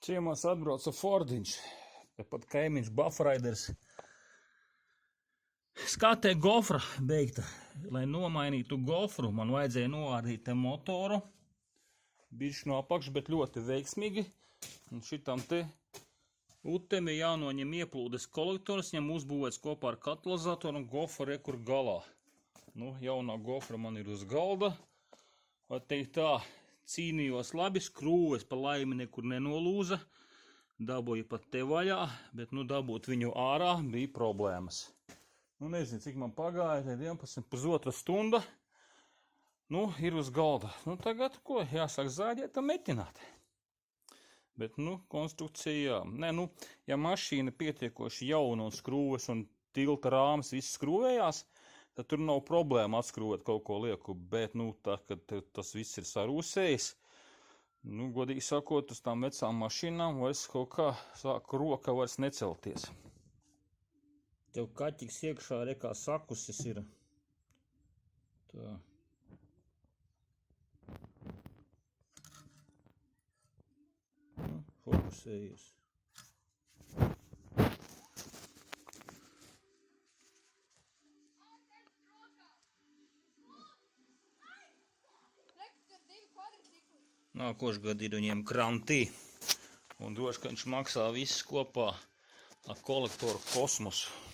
Ciemās atbrauca Fordiņš, tepat kaimiņš Buffraiders. Skatē gofra beigta. Lai nomainītu gofru, man vajadzēja noārdīt te motoru. Bišķi no apakš, bet ļoti veiksmīgi. Un šitam te utemi jānoņem ieplūdes kolektors, viņam uzbūvēts kopā ar katalizatoru un gofra rekur galā. Nu, jaunā gofra man ir uz galda. Var teikt tā, cīnījos labi, skrūves pa laimi nekur nenolūza. Dabūju pat te vaļā, bet nu dabūt viņu ārā bija problēmas. Nu nezinu, cik man pagāja, te 11,5 stunda. Nu, ir uz galda. Nu tagad, ko, jāsāk zāģēt un metināt. Bet, nu, konstrukcija, jā. Nē, nu, ja mašīna pietiekoši jauna un skrūves un tilta rāmas viss skrūvējās, tad tur nav problēma atskrūvēt kaut ko lieku, bet, nu, tā, kad tas viss ir sarūsējis, nu, godīgi sakot, uz tām vecām mašīnām vairs kaut kā sāk roka vairs necelties. Tev kaķiks iekšā rekā sakusis ir. Tā. Nu, fokusējies. Nākošu gadu ir viņiem krantī, un droši, ka viņš maksā viss kopā ar kolektoru kosmosu.